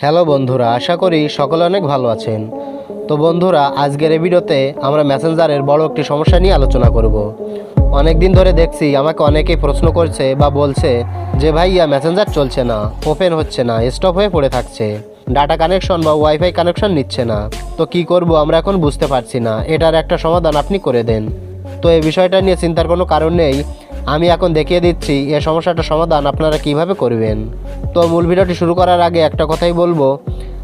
Hello বন্ধুরা, আশা করি সকলে অনেক ভালো আছেন। তো বন্ধুরা, আজকের এই ভিডিওতে আমরা মেসেঞ্জারের বড় একটি সমস্যা নিয়ে আলোচনা করব। অনেক দিন ধরে দেখছি আমাকে অনেকেই প্রশ্ন করছে বা বলছে যে ভাইয়া মেসেঞ্জার চলছে না, ওপেন হচ্ছে না, স্টপ হয়ে পড়ে থাকছে, ডাটা কানেকশন বা ওয়াইফাই কানেকশন নিচ্ছে না। তো কি করব আমরা এখন বুঝতে পারছি না, এটার একটা সমাধান আপনি করে দেন। তো এই বিষয়টা নিয়ে চিন্তার কোনো কারণ নেই, আমি এখন দেখিয়ে দিচ্ছি এই সমস্যাটার সমাধান আপনারা কিভাবে করবেন। তো মূল ভিডিওটি শুরু করার আগে একটা কথাই বলবো,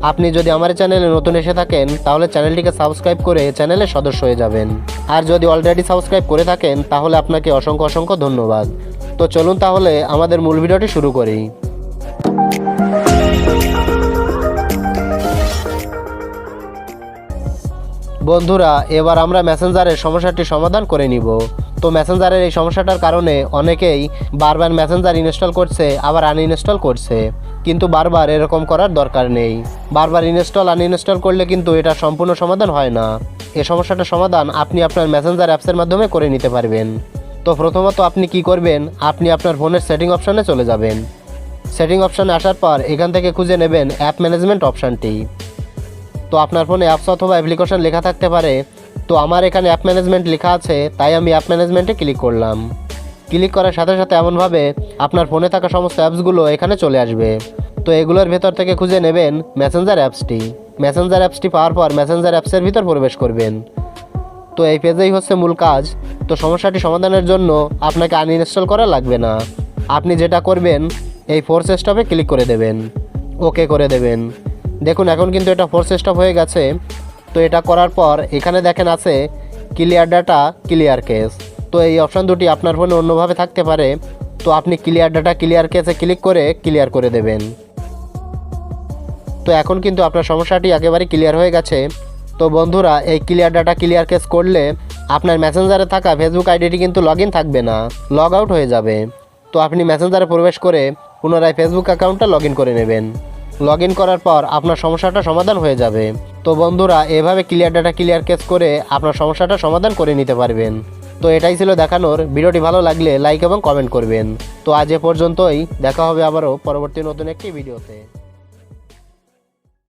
আপনি যদি আমার চ্যানেলে নতুন এসে থাকেন তাহলে চ্যানেলটিকে সাবস্ক্রাইব করে চ্যানেলের সদস্য হয়ে যাবেন। আর যদি অলরেডি সাবস্ক্রাইব করে থাকেন তাহলে আপনাকে অসংখ্য অসংখ্য ধন্যবাদ। তো চলুন তাহলে আমাদের মূল ভিডিওটি শুরু করি। বন্ধুরা, এবার আমরা মেসেঞ্জারের সমস্যাটির সমাধান করে নিব। তো মেসেঞ্জারের এই সমস্যাটার কারণে অনেকেই বারবার মেসেঞ্জার ইনস্টল করছে আবার আনইনস্টল করছে, কিন্তু বারবার এরকম করার দরকার নেই। বারবার ইনস্টল আনইনস্টল করলে কিন্তু এটা সম্পূর্ণ সমাধান হয় না। এই সমস্যাটার সমাধান আপনি আপনার মেসেঞ্জার অ্যাপসের মাধ্যমে করে নিতে পারবেন। তো প্রথমত আপনি কি করবেন, আপনি আপনার ফোনের সেটিং অপশানে চলে যাবেন। সেটিং অপশানে আসার পর এখান থেকে খুঁজে নেবেন অ্যাপ ম্যানেজমেন্ট অপশানটি। তো আপনার ফোনে অ্যাপস অথবা অ্যাপ্লিকেশন লেখা থাকতে পারে, তো আমার এখানে অ্যাপ ম্যানেজমেন্ট লেখা আছে, তাই আমি অ্যাপ ম্যানেজমেন্টে ক্লিক করলাম। ক্লিক করার সাথে সাথে এমনভাবে আপনার ফোনে থাকা সমস্ত অ্যাপসগুলো এখানে চলে আসবে। তো এগুলোর ভেতর থেকে খুঁজে নেবেন মেসেঞ্জার অ্যাপসটি। মেসেঞ্জার অ্যাপসটি পাওয়ার পর মেসেঞ্জার অ্যাপসের ভিতর প্রবেশ করবেন। তো এই পেজেই হচ্ছে মূল কাজ। তো সমস্যাটি সমাধানের জন্য আপনাকে আনইনস্টল করা লাগবে না। আপনি যেটা করবেন, এই ফোর্স স্টপে ক্লিক করে দেবেন, ওকে করে দেবেন। দেখুন এখন কিন্তু এটা ফোর্স স্টপ হয়ে গেছে। তো এটা করার পর এখানে দেখেন আছে ক্লিয়ার ডাটা ক্লিয়ার কেস। তো এই অপশান দুটি আপনার ফোনে অন্যভাবে থাকতে পারে। তো আপনি ক্লিয়ার ডাটা ক্লিয়ার কেসে ক্লিক করে ক্লিয়ার করে দেবেন। তো এখন কিন্তু আপনার সমস্যাটি একেবারে ক্লিয়ার হয়ে গেছে। তো বন্ধুরা, এই ক্লিয়ার ডাটা ক্লিয়ার কেস করলে আপনার মেসেঞ্জারে থাকা ফেসবুক আইডিটি কিন্তু লগ ইন থাকবে না, লগ আউট হয়ে যাবে। তো আপনি মেসেঞ্জারে প্রবেশ করে পুনরায় ফেসবুক অ্যাকাউন্টটা লগ ইন করে নেবেন। লগ ইন করার পর আপনার সমস্যাটা সমাধান হয়ে যাবে। তো বন্ধুরা, এভাবে ক্লিয়ার ডাটা ক্লিয়ার কেস করে আপনার সমস্যাটা সমাধান করে নিতে পারবেন। তো এটাই ছিল দেখানোর। ভিডিওটি ভালো লাগলে লাইক এবং কমেন্ট করবেন। তো আজ এ পর্যন্তই, দেখা হবে আবারও পরবর্তী নতুন একটি ভিডিওতে।